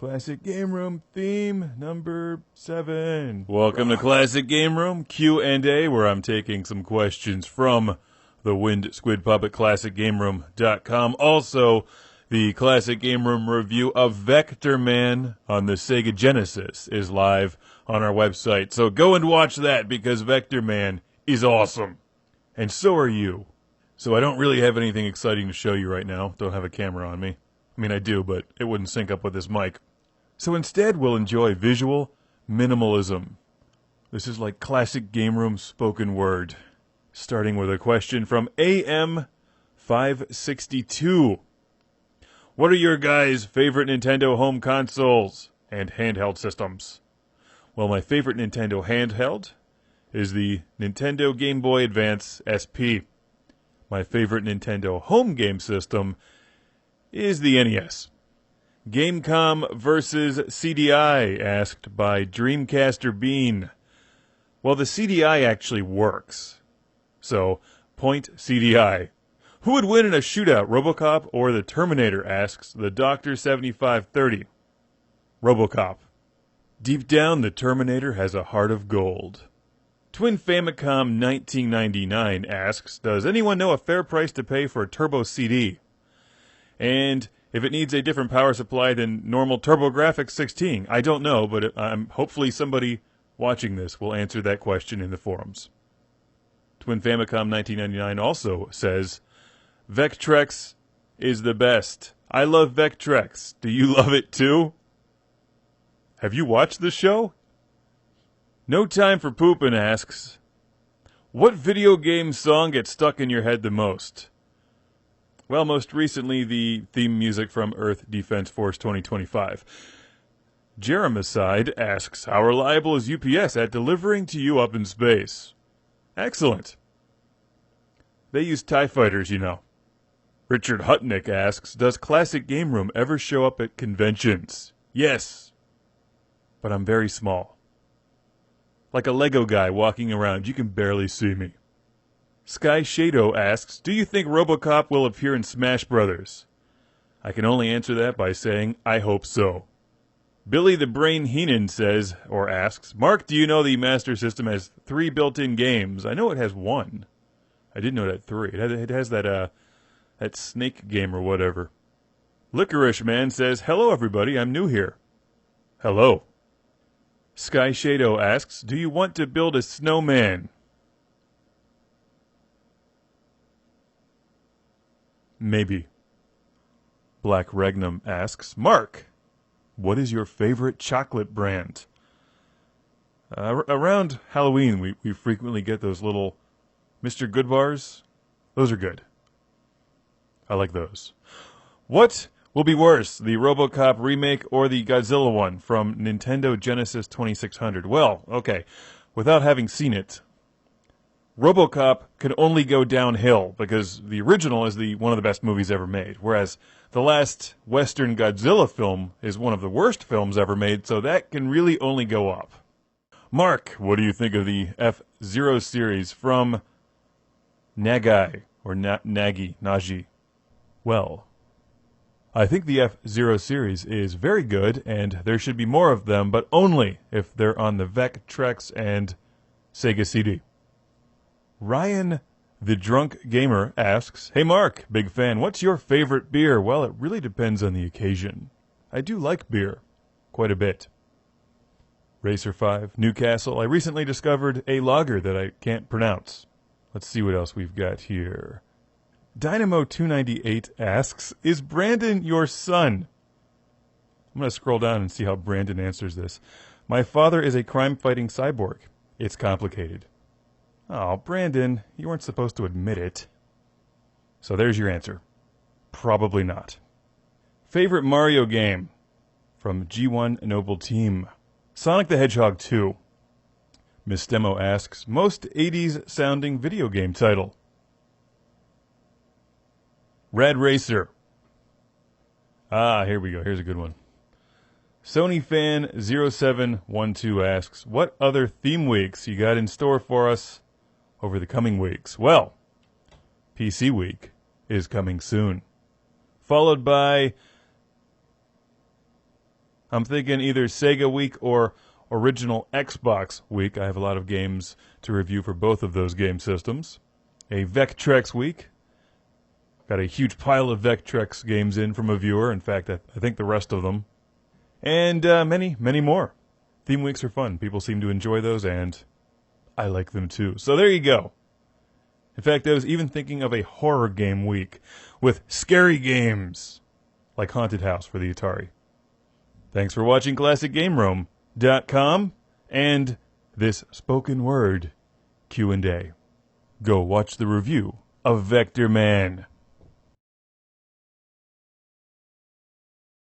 Classic Game Room theme number 7. Welcome to Classic Game Room Q&A, where I'm taking some questions from the Wind Squid Puppet ClassicGameRoom.com. Also, the Classic Game Room review of Vectorman on the Sega Genesis is live on our website. So go and watch that because Vectorman is awesome. And so are you. So I don't really have anything exciting to show you right now. Don't have a camera on me. I mean, I do, but it wouldn't sync up with this mic. So instead, we'll enjoy visual minimalism. This is like Classic Game Room spoken word. Starting with a question from AM562. What are your guys' favorite Nintendo home consoles and handheld systems? Well, my favorite Nintendo handheld is the Nintendo Game Boy Advance SP. My favorite Nintendo home game system is the NES. Gamecom versus CDI, asked by Dreamcaster Bean. Well, the CDI actually works. So, point CDI. Who would win in a shootout, RoboCop or the Terminator, asks the Dr. 7530. RoboCop. Deep down, the Terminator has a heart of gold. Twin Famicom 1999 asks, does anyone know a fair price to pay for a turbo CD? And if it needs a different power supply than normal TurboGrafx 16, I don't know, but hopefully somebody watching this will answer that question in the forums. Twin Famicom 1999 also says, Vectrex is the best. I love Vectrex. Do you love it too? Have you watched the show? No Time for Poopin' asks, what video game song gets stuck in your head the most? Well, most recently, the theme music from Earth Defense Force 2025. Jeremicide asks, how reliable is UPS at delivering to you up in space? Excellent. They use TIE fighters, you know. Richard Hutnick asks, does Classic Game Room ever show up at conventions? Yes. But I'm very small. Like a Lego guy walking around, you can barely see me. Sky Shado asks, do you think RoboCop will appear in Smash Brothers? I can only answer that by saying, I hope so. Billy the Brain Heenan says, or asks, Mark, do you know the Master System has 3 built-in games? I know it has 1. I didn't know it had 3. It has that snake game or whatever. Licorice Man says, hello everybody, I'm new here. Hello. Sky Shado asks, do you want to build a snowman? Maybe. Black Regnum asks, Mark, what is your favorite chocolate brand? Around Halloween, we frequently get those little Mr. Good bars. Those are good. I like those. What will be worse, the RoboCop remake or the Godzilla one from Nintendo Genesis 2600? Well, okay, without having seen it, RoboCop can only go downhill because the original is one of the best movies ever made, whereas the last Western Godzilla film is one of the worst films ever made, so that can really only go up. Mark, what do you think of the F-Zero series from Nagai, or Nagi? Well, I think the F-Zero series is very good, and there should be more of them, but only if they're on the Vectrex and Sega CD. Ryan, the Drunk Gamer, asks, hey Mark, big fan, what's your favorite beer? Well, it really depends on the occasion. I do like beer. Quite a bit. Racer5, Newcastle, I recently discovered a lager that I can't pronounce. Let's see what else we've got here. Dynamo298 asks, is Brandon your son? I'm going to scroll down and see how Brandon answers this. My father is a crime-fighting cyborg. It's complicated. Oh, Brandon, you weren't supposed to admit it. So there's your answer. Probably not. Favorite Mario game? From G1 Noble Team. Sonic the Hedgehog 2. Miss Demo asks, most 80s sounding video game title? Rad Racer. Ah, here we go. Here's a good one. Sony Fan 0712 asks, what other theme weeks you got in store for us over the coming weeks? Well, PC Week is coming soon. Followed by I'm thinking either Sega Week or Original Xbox Week. I have a lot of games to review for both of those game systems. A Vectrex Week. Got a huge pile of Vectrex games in from a viewer. In fact, I think the rest of them. And many, many more. Theme weeks are fun. People seem to enjoy those, and I like them too. So there you go. In fact, I was even thinking of a horror game week with scary games like Haunted House for the Atari. Thanks for watching ClassicGameRoom.com and this spoken word Q&A. Go watch the review of Vectorman.